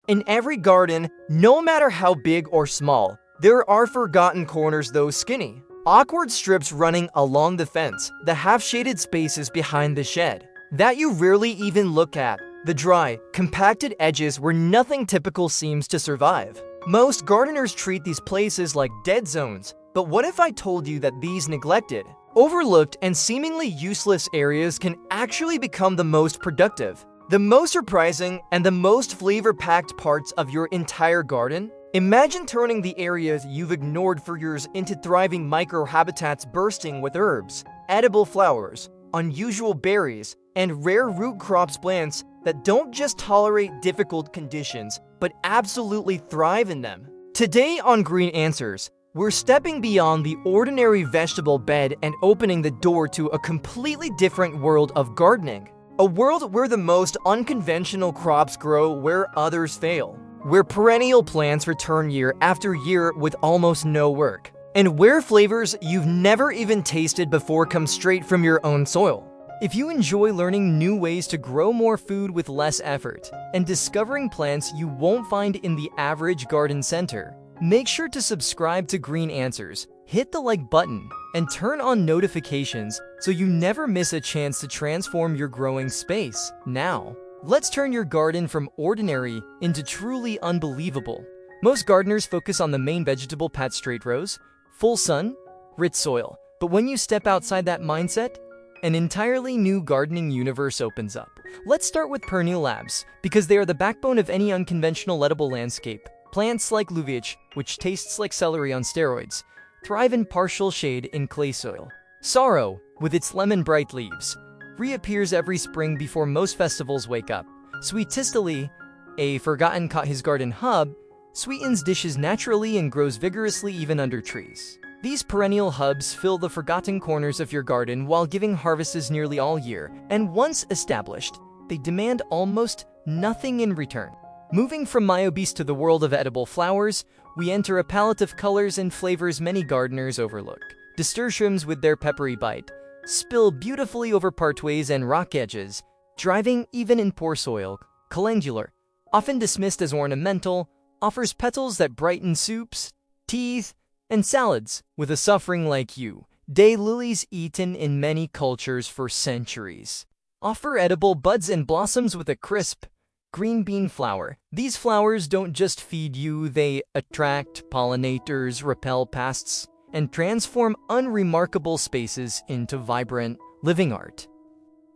In every garden, no matter how big or small, there are forgotten corners, those skinny, awkward strips running along the fence, the half-shaded spaces behind the shed that you rarely even look at, the dry, compacted edges where nothing typical seems to survive. Most gardeners treat these places like dead zones, but what if I told you that these neglected, overlooked, and seemingly useless areas can actually become the most productive, the most surprising, and the most flavor-packed parts of your entire garden? Imagine turning the areas you've ignored for years into thriving microhabitats bursting with herbs, edible flowers, unusual berries, and rare root crops, plants that don't just tolerate difficult conditions, but absolutely thrive in them. Today on Green Answers, we're stepping beyond the ordinary vegetable bed and opening the door to a completely different world of gardening. A world where the most unconventional crops grow where others fail, where perennial plants return year after year with almost no work, and where flavors you've never even tasted before come straight from your own soil. If you enjoy learning new ways to grow more food with less effort and discovering plants you won't find in the average garden center, make sure to subscribe to Green Answers, hit the like button, and turn on notifications so you never miss a chance to transform your growing space. Now, let's turn your garden from ordinary into truly unbelievable. Most gardeners focus on the main vegetable patch: straight rows, full sun, rich soil. But when you step outside that mindset, an entirely new gardening universe opens up. Let's start with perennial labs, because they are the backbone of any unconventional edible landscape. Plants like Luvich, which tastes like celery on steroids, thrive in partial shade in clay soil. Sorrow, with its lemon-bright leaves, reappears every spring before most festivals wake up. Sweet Tistoli, a forgotten cottage garden hub, sweetens dishes naturally and grows vigorously even under trees. These perennial hubs fill the forgotten corners of your garden while giving harvests nearly all year, and once established, they demand almost nothing in return. Moving from myobes to the world of edible flowers, we enter a palette of colors and flavors many gardeners overlook. Nasturtiums, with their peppery bite, spill beautifully over pathways and rock edges, thriving even in poor soil. Calendula, often dismissed as ornamental, offers petals that brighten soups, teas, and salads with a suffering like you. Daylilies, eaten in many cultures for centuries, offer edible buds and blossoms with a crisp, green bean flower. These flowers don't just feed you, they attract pollinators, repel pests, and transform unremarkable spaces into vibrant, living art.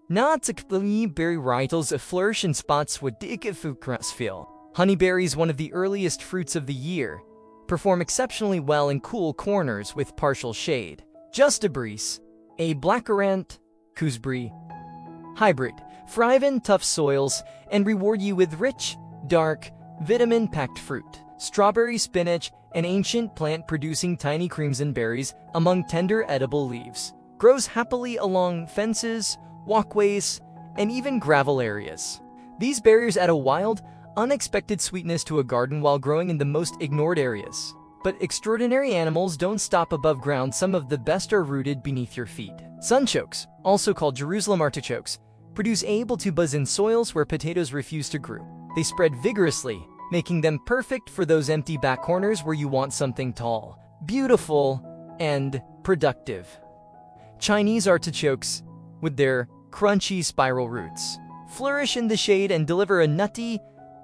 Berry varietals flourish in spots with dicke feel. Honeyberries, one of the earliest fruits of the year, perform exceptionally well in cool corners with partial shade. Justabreeze, a blackcurrant gooseberry hybrid, thrive in tough soils and reward you with rich, dark, vitamin-packed fruit. Strawberry spinach, an ancient plant producing tiny crimson berries among tender edible leaves, grows happily along fences, walkways, and even gravel areas. These berries add a wild, unexpected sweetness to a garden while growing in the most ignored areas. But extraordinary animals don't stop above ground. Some of the best are rooted beneath your feet. Sunchokes, also called Jerusalem artichokes, produce able to buzz in soils where potatoes refuse to grow. They spread vigorously, making them perfect for those empty back corners where you want something tall, beautiful, and productive. Chinese artichokes, with their crunchy spiral roots, flourish in the shade and deliver a nutty,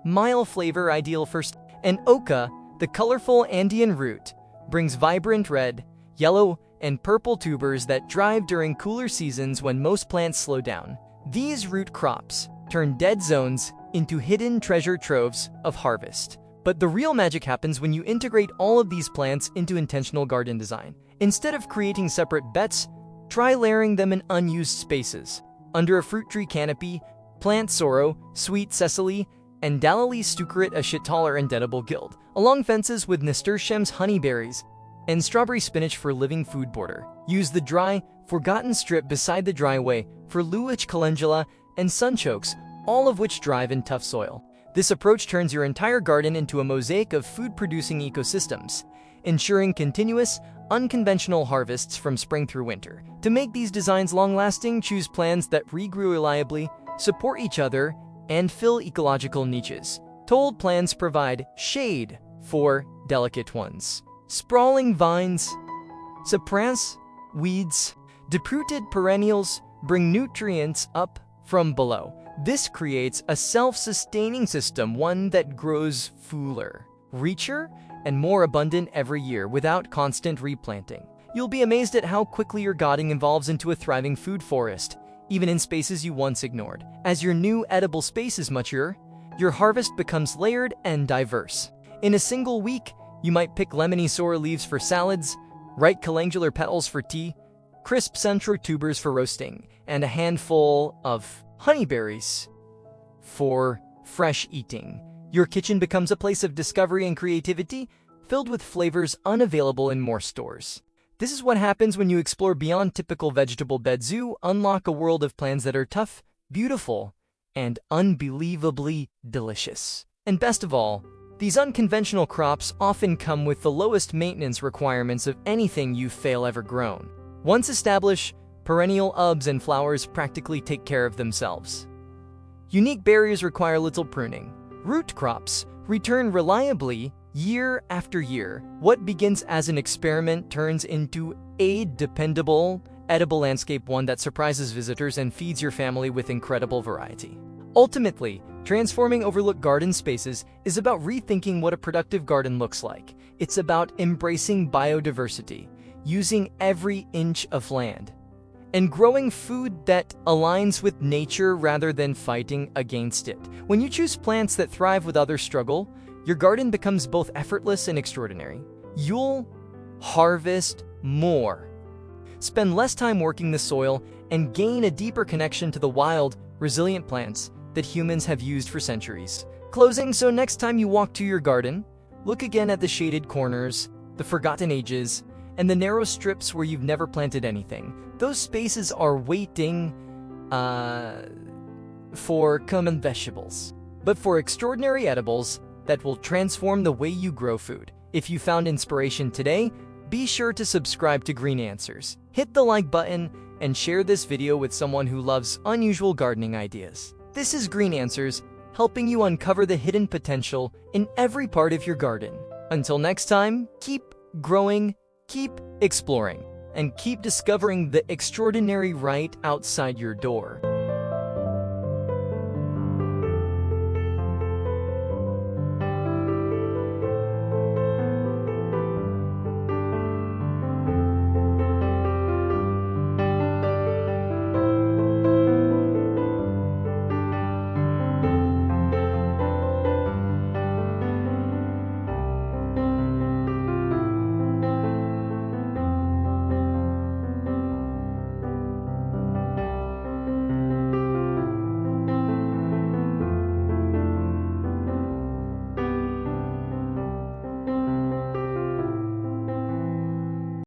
mild flavor ideal for and oca, the colorful Andean root, brings vibrant red, yellow, and purple tubers that thrive during cooler seasons when most plants slow down. These root crops turn dead zones into hidden treasure troves of harvest. But the real magic happens when you integrate all of these plants into intentional garden design. Instead of creating separate beds, try layering them in unused spaces. Under a fruit tree canopy, plant sorrel, sweet cecily, and Dalalie stucarit, a shit taller and edible guild, along fences with nasturtiums, honeyberries, and strawberry spinach for living food border. Use the dry, forgotten strip beside the driveway for Luwich, calendula, and sunchokes, all of which thrive in tough soil. This approach turns your entire garden into a mosaic of food-producing ecosystems, ensuring continuous, unconventional harvests from spring through winter. To make these designs long-lasting, choose plants that regrow reliably, support each other, and fill ecological niches. Tall plants provide shade for delicate ones. Sprawling vines suppress weeds. Deep-rooted perennials bring nutrients up from below. This creates a self-sustaining system, one that grows fuller, richer, and more abundant every year without constant replanting. You'll be amazed at how quickly your garden evolves into a thriving food forest, even in spaces you once ignored. As your new edible spaces mature, your harvest becomes layered and diverse. In a single week, you might pick lemony sorrel leaves for salads, ripe calendula petals for tea, crisp centro tubers for roasting, and a handful of honeyberries for fresh eating. Your kitchen becomes a place of discovery and creativity, filled with flavors unavailable in more stores. This is what happens when you explore beyond typical vegetable beds. You unlock a world of plants that are tough, beautiful, and unbelievably delicious. And best of all, these unconventional crops often come with the lowest maintenance requirements of anything you've ever grown. Once established, perennial herbs and flowers practically take care of themselves. Unique berries require little pruning. Root crops return reliably year after year. What begins as an experiment turns into a dependable, edible landscape, one that surprises visitors and feeds your family with incredible variety. Ultimately, transforming overlooked garden spaces is about rethinking what a productive garden looks like. It's about embracing biodiversity, using every inch of land, and growing food that aligns with nature rather than fighting against it. When you choose plants that thrive with others struggle, your garden becomes both effortless and extraordinary. You'll harvest more, spend less time working the soil, and gain a deeper connection to the wild, resilient plants that humans have used for centuries. Closing, so next time you walk to your garden, look again at the shaded corners, the forgotten edges, and the narrow strips where you've never planted anything. Those spaces are waiting for common vegetables, but for extraordinary edibles that will transform the way you grow food. If you found inspiration today, be sure to subscribe to Green Answers. Hit the like button and share this video with someone who loves unusual gardening ideas. This is Green Answers, helping you uncover the hidden potential in every part of your garden. Until next time, keep growing, keep exploring, and keep discovering the extraordinary right outside your door.